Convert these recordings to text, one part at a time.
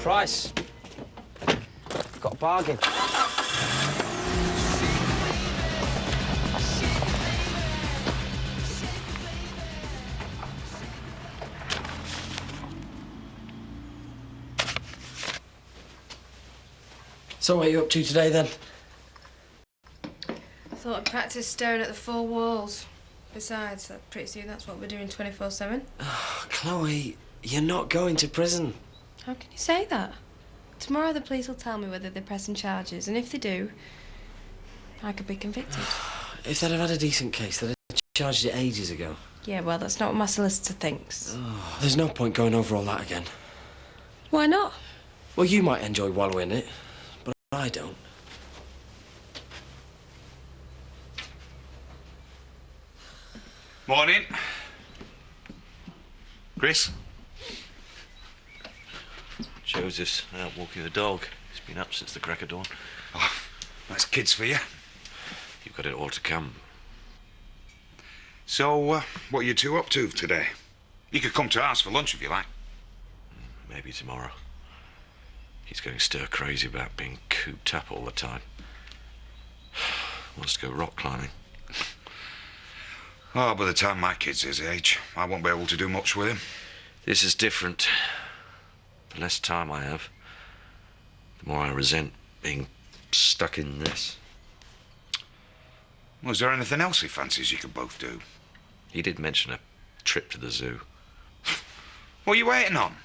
price. Got a bargain. So what are you up to today, then? I thought I'd practice staring at the four walls. Besides, pretty soon that's what we're doing 24/7. Oh, Chloe, you're not going to prison. How can you say that? Tomorrow the police will tell me whether they're pressing charges, and if they do, I could be convicted. If they'd have had a decent case, they'd have charged it ages ago. Yeah, well, that's not what my solicitor thinks. Oh, there's no point going over all that again. Why not? Well, you might enjoy wallowing it, but I don't. Morning. Chris? Joseph's out walking the dog. He's been up since the crack of dawn. Oh, that's kids for you. You've got it all to come. So, what are you two up to today? You could come to ours for lunch if you like. Maybe tomorrow. He's going stir crazy about being cooped up all the time. Wants to go rock climbing. Oh, by the time my kid's his age, I won't be able to do much with him. This is different. The less time I have, the more I resent being stuck in this. Was there anything else he fancies you could both do? He did mention a trip to the zoo. What are you waiting on?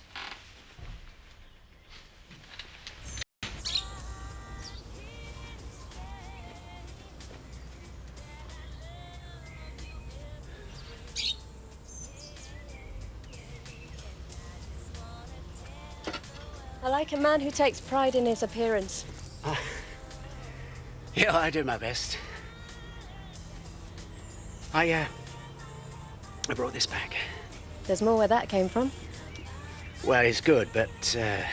I like a man who takes pride in his appearance. Yeah, I do my best. I brought this back. There's more where that came from. Well, it's good, but you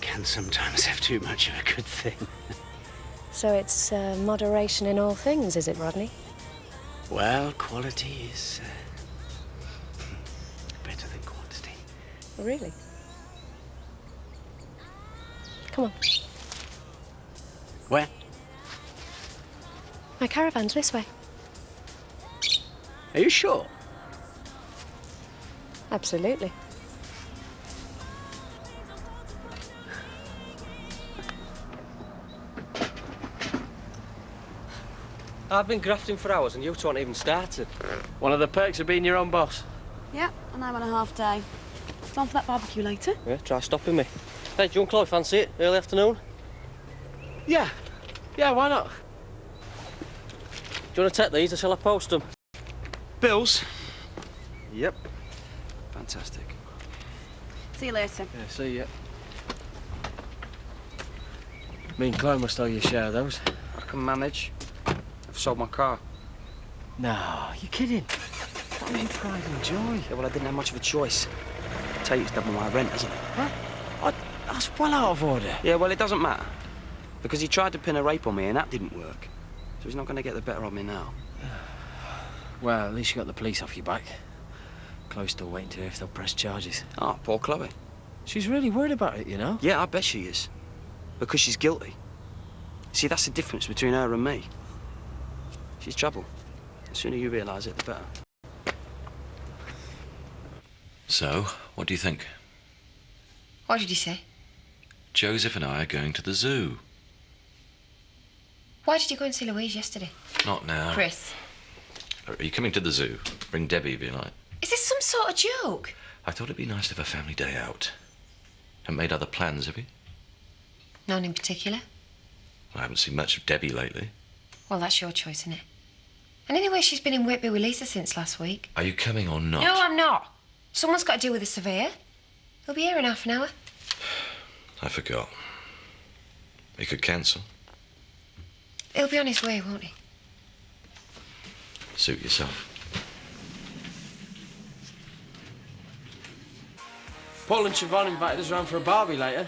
can sometimes have too much of a good thing. So it's moderation in all things, is it, Rodney? Well, quality is better than quantity. Really? Come on. Where? My caravan's this way. Are you sure? Absolutely. I've been grafting for hours and you two aren't even started. One of the perks of being your own boss. Yeah, and I'm on a half day. Time for that barbecue later. Yeah, try stopping me. Hey, do you and Chloe fancy it? Early afternoon? Yeah. Yeah, why not? Do you want to take these or shall I post them? Bills? Yep. Fantastic. See you later. Yeah, see ya. Me and Chloe must owe you a share of those. I can manage. I've sold my car. No, you're kidding. That means pride and joy. Yeah, well, I didn't have much of a choice. I tell you, it's double my rent, isn't it? Huh? That's well out of order. Yeah, well, it doesn't matter. Because he tried to pin a rape on me and that didn't work. So he's not going to get the better of me now. Well, at least you got the police off your back. Chloe's still waiting to hear if they'll press charges. Oh, poor Chloe. She's really worried about it, you know? Yeah, I bet she is. Because she's guilty. See, that's the difference between her and me. She's trouble. The sooner you realise it, the better. So, what do you think? What did you say? Joseph and I are going to the zoo. Why did you go and see Louise yesterday? Not now. Chris. Are you coming to the zoo? Bring Debbie if you like. Is this some sort of joke? I thought it'd be nice to have a family day out. Haven't made other plans, have you? None in particular. I haven't seen much of Debbie lately. Well, that's your choice, isn't it? And anyway, she's been in Whitby with Lisa since last week. Are you coming or not? No, I'm not. Someone's got to deal with the surveyor. He'll be here in half an hour. I forgot. He could cancel. He'll be on his way, won't he? Suit yourself. Paul and Siobhan invited us round for a barbie later.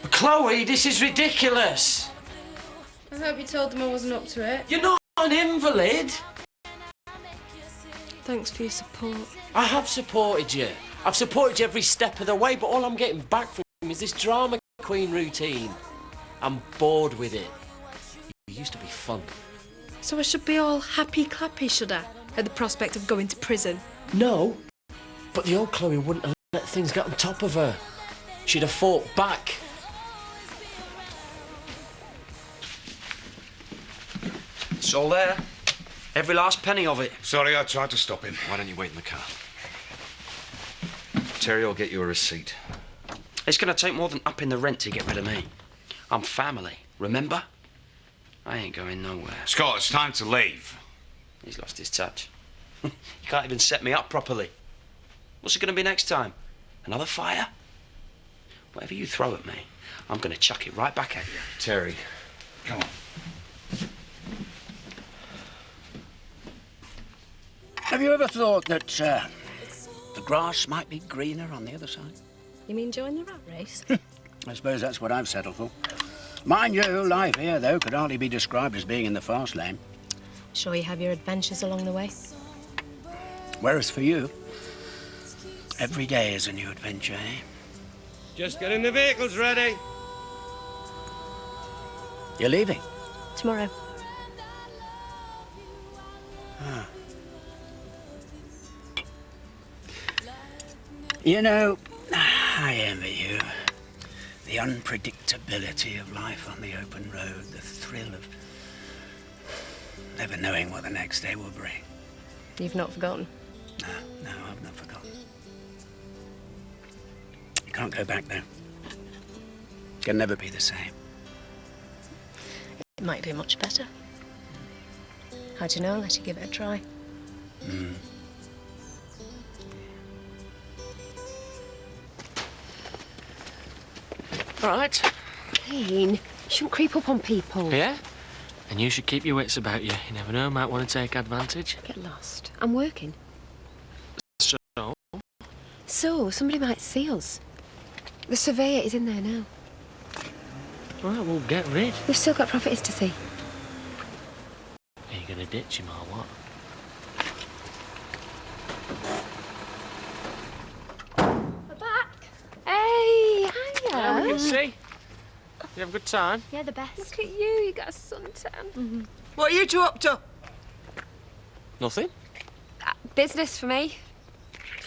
But Chloe, this is ridiculous. I hope you told them I wasn't up to it. You're not an invalid. Thanks for your support. I have supported you. I've supported you every step of the way, but all I'm getting back from you is this drama queen routine. I'm bored with it. You used to be fun. So I should be all happy-clappy, should I? At the prospect of going to prison? No, but the old Chloe wouldn't have let things get on top of her. She'd have fought back. It's all there. Every last penny of it. Sorry, I tried to stop him. Why don't you wait in the car? Terry will get you a receipt. It's going to take more than upping the rent to get rid of me. I'm family, remember? I ain't going nowhere. Scott, it's time to leave. He's lost his touch. You can't even set me up properly. What's it going to be next time? Another fire? Whatever you throw at me, I'm going to chuck it right back at you. Terry. Come on. Have you ever thought that the grass might be greener on the other side? You mean join the rat race? I suppose that's what I've settled for. Mind you, life here, though, could hardly be described as being in the fast lane. Sure you have your adventures along the way? Whereas for you, every day is a new adventure, eh? Just getting the vehicles ready. You're leaving? Tomorrow. Ah. You know, I envy you. The unpredictability of life on the open road, the thrill of never knowing what the next day will bring. You've not forgotten? No, I've not forgotten. You can't go back there. Can never be the same. It might be much better. How'd you know unless you give it a try? Right. Dean, you shouldn't creep up on people. Yeah? And you should keep your wits about you. You never know, might want to take advantage. Get lost. I'm working. So? So, somebody might see us. The surveyor is in there now. Right, well, get rid. We've still got properties to see. Are you going to ditch him or what? We're back. Hey, hiya. Yeah, we can see. You have a good time? Yeah, the best. Look at you, you got a suntan. What are you two up to? Nothing. Business for me.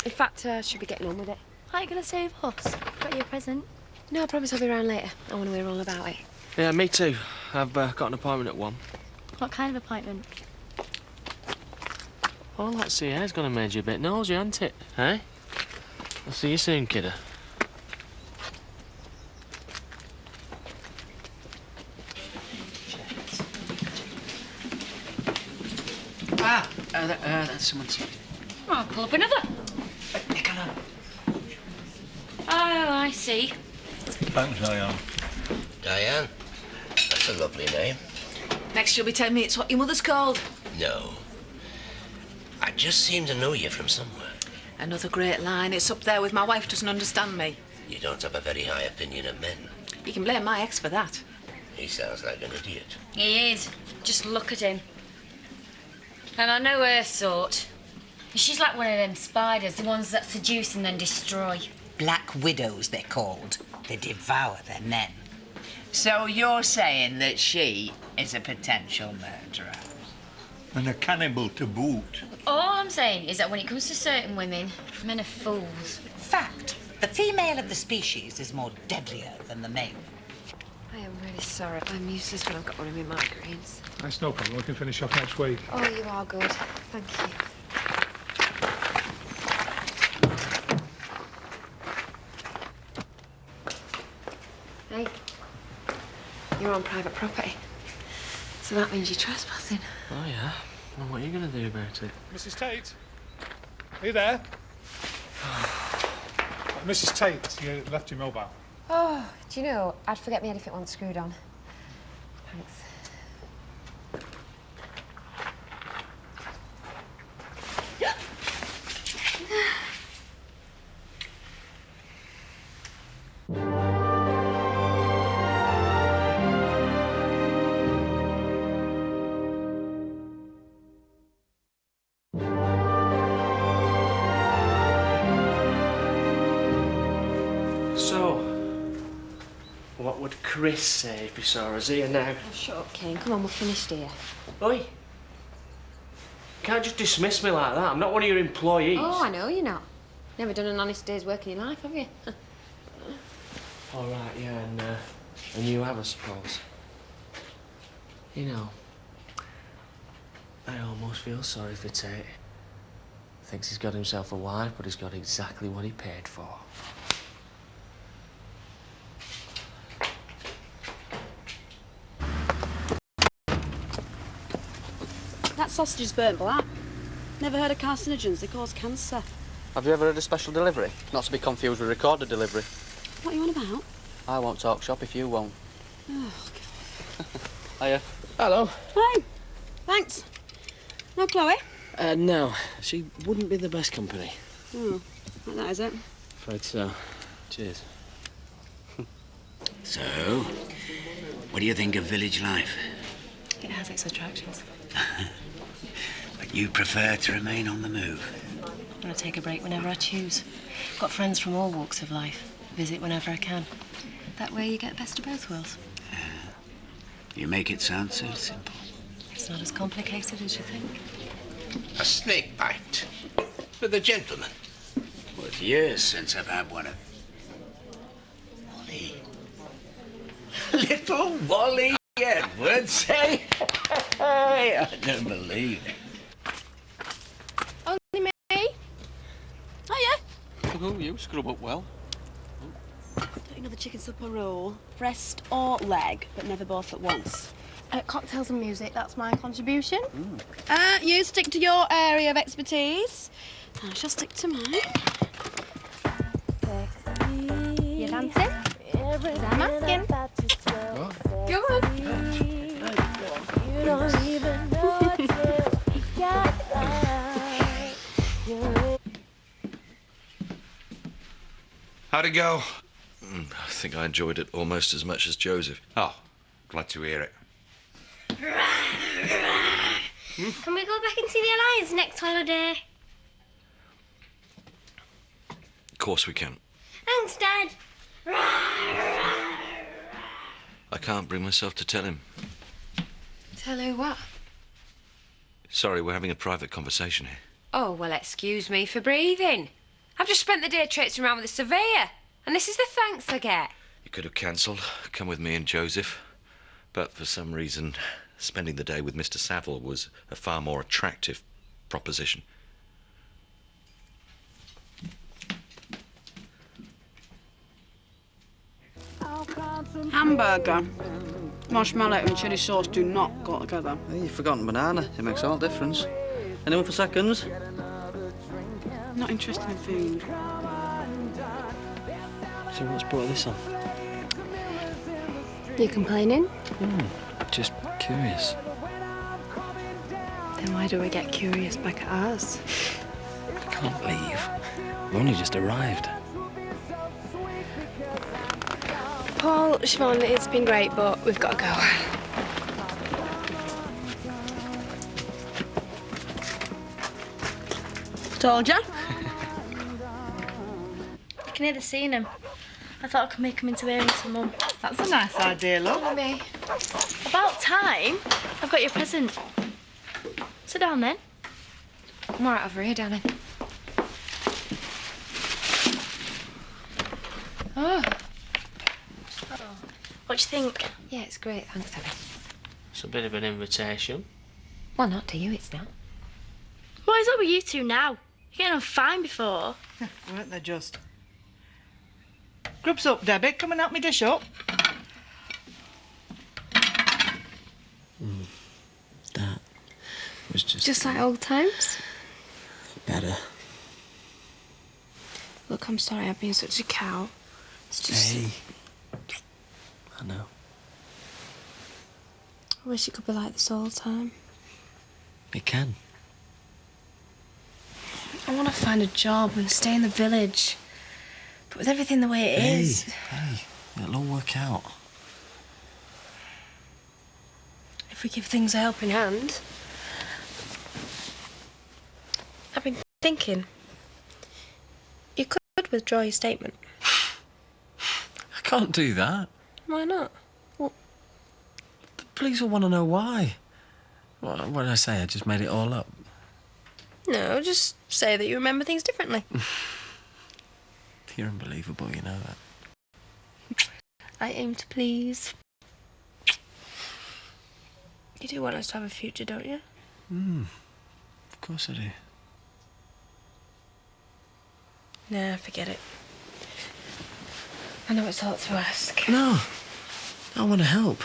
In fact, I should be getting on with it. Are you going to save us? Got you a present? No, I promise I'll be around later. I want to hear all about it. Yeah, me too. I've got an appointment at 1. What kind of appointment? All that sea air's gonna make you a bit nosy, hasn't it? Eh? I'll see you soon, kidder. That's someone's... Oh, I'll pull up another. Nicola. Oh, I see. Thanks, Diane. Diane? That's a lovely name. Next you'll be telling me it's what your mother's called. No. I just seem to know you from somewhere. Another great line. It's up there with my wife doesn't understand me. You don't have a very high opinion of men. You can blame my ex for that. He sounds like an idiot. He is. Just look at him. And I know her sort. She's like one of them spiders, the ones that seduce and then destroy. Black widows, they're called. They devour their men. So you're saying that she is a potential murderer? And a cannibal to boot. All I'm saying is that when it comes to certain women, men are fools. Fact. The female of the species is more deadlier than the male. I am really sorry. I'm useless when I've got one of my migraines. That's no problem. We can finish off next week. Oh, you are good. Thank you. Hey, you're on private property. So that means you're trespassing. Oh, yeah? Well, what are you gonna do about it? Mrs. Tate? Are you there? Mrs. Tate, you left your mobile. Oh, do you know, I'd forget me head if it wasn't screwed on. Thanks. What would Chris say if he saw us here now? Oh, shut up, Kane. Come on, we're finished here. Oi! You can't just dismiss me like that. I'm not one of your employees. Oh, I know you're not. Never done an honest day's work in your life, have you? All right, yeah, and you have, I suppose. You know, I almost feel sorry for Tate. Thinks he's got himself a wife, but he's got exactly what he paid for. That sausage is burnt black. Never heard of carcinogens. They cause cancer. Have you ever heard of special delivery? Not to be confused with recorded delivery. What are you on about? I won't talk shop if you won't. Oh, Hiya. Hello. Hi. Thanks. No, Chloe? No, she wouldn't be the best company. Oh, like that, is it? Afraid so. Cheers. So, what do you think of village life? It has its attractions. But you prefer to remain on the move. I want to take a break whenever I choose. Got friends from all walks of life. Visit whenever I can. That way you get best of both worlds. You make it sound so simple. It's not as complicated as you think. A snake bite for the gentleman. Well, it's years since I've had one of... Wally. Little Wally Edwards, eh? I don't believe it. Only me? Oh, yeah? Oh, you scrub up well. Don't you know the chicken supper rule? Breast or leg, but never both at once. Cocktails and music, that's my contribution. You stick to your area of expertise. I shall stick to mine. You dancing? I'm asking. What? Go on. You don't even know till you got How'd it go? I think I enjoyed it almost as much as Joseph. Oh, glad to hear it. Can we go back into the Alliance next holiday? Of course we can. Thanks, Dad. I can't bring myself to tell him. Tell who what? Sorry, we're having a private conversation here. Oh, well, excuse me for breathing. I've just spent the day traipsing around with a surveyor, and this is the thanks I get. You could have cancelled, come with me and Joseph. But for some reason, spending the day with Mr. Saville was a far more attractive proposition. Hamburger. Marshmallow and chilli sauce do not go together. Hey, you've forgotten banana. It makes all difference. Anyone for seconds? Not interested in food. So what's brought this on? You complaining? Just curious. Then why do we get curious back at ours? I can't leave. We've only just arrived. Paul, Siobhan, it's been great, but we've got to go. Told ya? I can hear the scene. I thought I could make him into earrings for Mum. That's a nice idea, love. Mummy. About time. I've got your present. Sit down then. I'm all right over here, darling. Oh. What do you think? Yeah, it's great. Thanks, Abby. It's a bit of an invitation. Well, not to you, it's not. What is up with you two now? You're getting on fine before. Weren't they just? Grub's up, Debbie. Come and help me dish up. That was Just like old times? better. Look, I'm sorry I've been such a cow. It's just... Hey. I know. I wish it could be like this all the time. It can. I want to find a job and stay in the village. But with everything the way it is... Hey, it'll all work out. If we give things a helping hand... I've been thinking... You could withdraw your statement. I can't do that. Why not? The police will want to know why. What did I say? I just made it all up. No, just say that you remember things differently. You're unbelievable, you know that. I aim to please. You do want us to have a future, don't you? Of course I do. Nah, forget it. I know it's hard to ask. No, I want to help.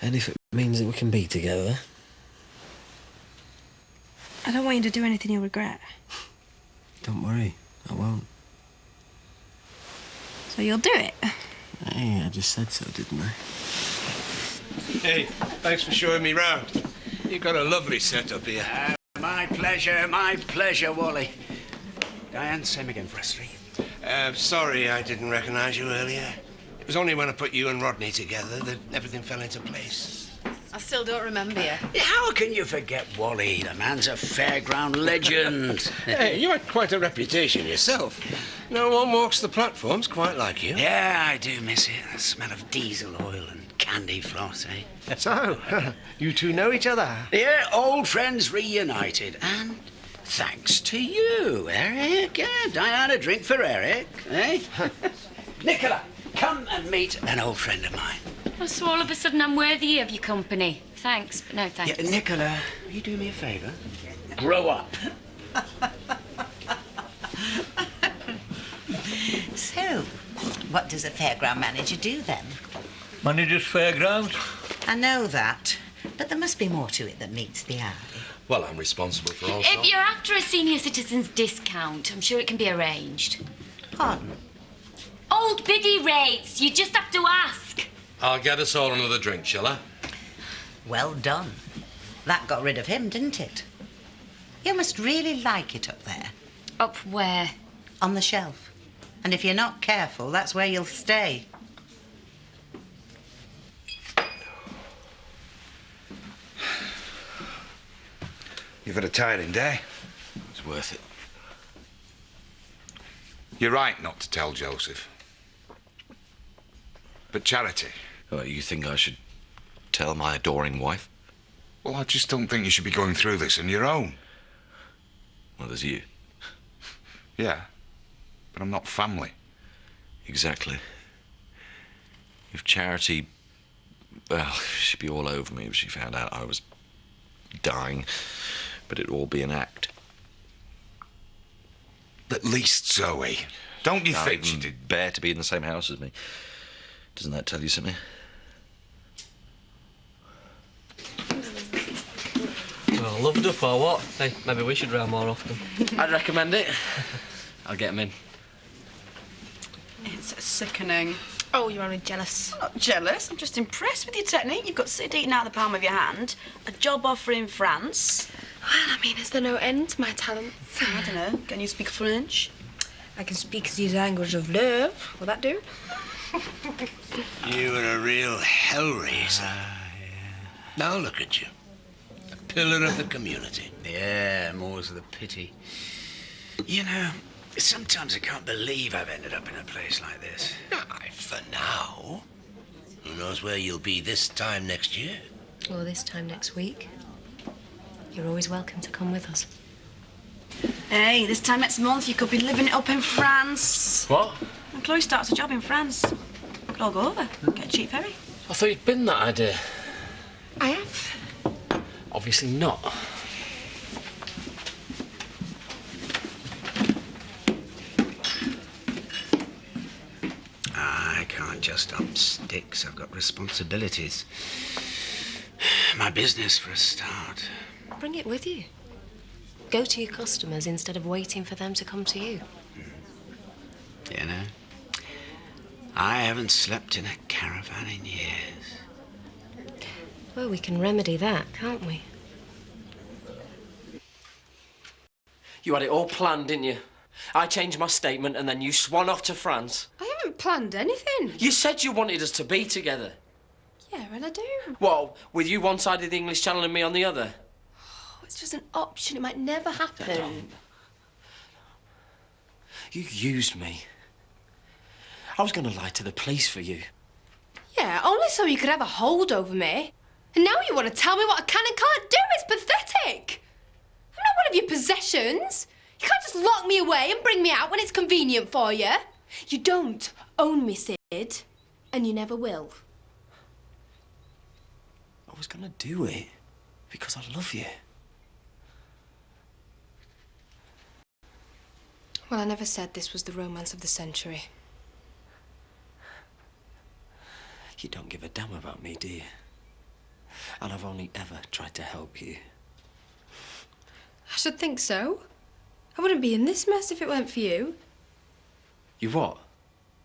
And if it means that we can be together. I don't want you to do anything you'll regret. Don't worry, I won't. So you'll do it? Hey, I just said so, didn't I? Hey, thanks for showing me round. You've got a lovely setup here. My pleasure, Wally. Diane, same again for us three. Sorry I didn't recognise you earlier. It was only when I put you and Rodney together that everything fell into place. I still don't remember you. How can you forget Wally? The man's a fairground legend. Hey, you had quite a reputation yourself. No one walks the platforms quite like you. Yeah, I do miss it. The smell of diesel oil and candy floss, eh? So, you two know each other? Yeah, old friends reunited. And thanks to you, Eric. Yeah, Diane, a drink for Eric, eh? Nicola, come and meet an old friend of mine. Oh, so all of a sudden I'm worthy of your company. Thanks, but no thanks. Yeah, Nicola, will you do me a favour? Grow up. So, what does a fairground manager do then? Manager's fairgrounds? I know that, but there must be more to it than meets the eye. Well, I'm responsible for all If you're after a senior citizen's discount, I'm sure it can be arranged. Pardon? Old biddy rates. You just have to ask. I'll get us all another drink, shall I? Well done. That got rid of him, didn't it? You must really like it up there. Up where? On the shelf. And if you're not careful, that's where you'll stay. You've had a tiring day. It's worth it. You're right not to tell Joseph. But Charity... Oh, you think I should tell my adoring wife? Well, I just don't think you should be going through this on your own. Well, there's you. Yeah, but I'm not family. Exactly. If Charity... Well, she'd be all over me if she found out I was dying. But it'd all be an act. At least Zoe. Don't you think she did? Bear to be in the same house as me. Doesn't that tell you something? Well, loved up or what? Hey, maybe we should round more often. I'd recommend it. I'll get 'em in. It's sickening. Oh, you're only jealous. I'm not jealous. I'm just impressed with your technique. You've got Sid eating out of the palm of your hand, a job offer in France. Well, I mean, is there no end to my talents? I don't know. Can you speak French? I can speak the language of love. Will that do? You were a real hellraiser. Now look at you. A pillar of the community. Yeah, more's the pity. You know, sometimes I can't believe I've ended up in a place like this. Aye, for now. Who knows where you'll be this time next year? Or this time next week. You're always welcome to come with us. Hey, this time next month you could be living it up in France. What? When Chloe starts a job in France, could all go over, get a cheap ferry. I thought you'd been that idea. I have. Obviously not. I can't just up sticks. I've got responsibilities. My business for a start. Bring it with you. Go to your customers instead of waiting for them to come to you. You know, I haven't slept in a caravan in years. Well, we can remedy that, can't we? You had it all planned, didn't you? I changed my statement and then you swan off to France. I haven't planned anything. You said you wanted us to be together. Yeah, and I do. What, with you one side of the English Channel and me on the other? Oh, it's just an option. It might never happen. You used me. I was going to lie to the police for you. only so you could have a hold over me. And now you want to tell me what I can and can't do? It's pathetic. I'm not one of your possessions. You can't just lock me away and bring me out when it's convenient for you. You don't own me, Sid, and you never will. I was gonna do it because I love you. Well, I never said this was the romance of the century. You don't give a damn about me, do you? And I've only ever tried to help you. I should think so. I wouldn't be in this mess if it weren't for you. You what?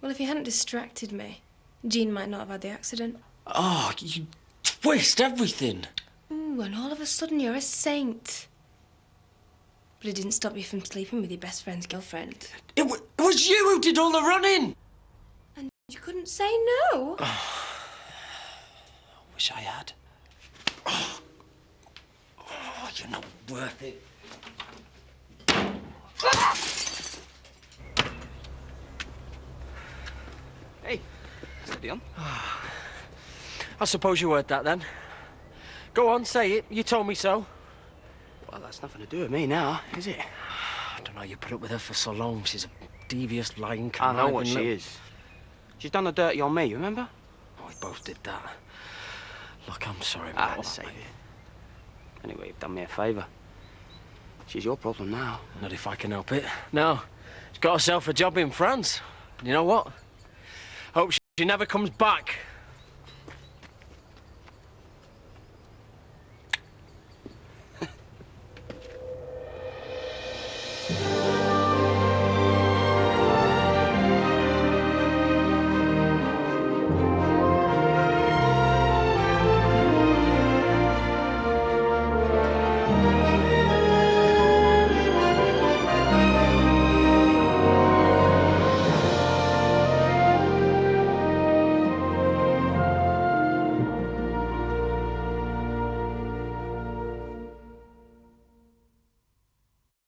Well, if you hadn't distracted me, Jean might not have had the accident. Oh, you twist everything. Ooh, and all of a sudden you're a saint. But it didn't stop you from sleeping with your best friend's girlfriend. It was you who did all the running. And you couldn't say no. I wish I had. Oh, you're not worth it. Hey, steady on. I suppose you heard that then. Go on, say it. You told me so. Well, that's nothing to do with me now, is it? I don't know, you put up with her for so long. She's a devious, lying, I know what conniving she is. She's done the dirty on me, you remember? Oh, we both did that. Look, I'm sorry, I but had to save you. Anyway, you've done me a favour. She's your problem now. Not if I can help it. No. She's got herself a job in France. And you know what? Hope she never comes back.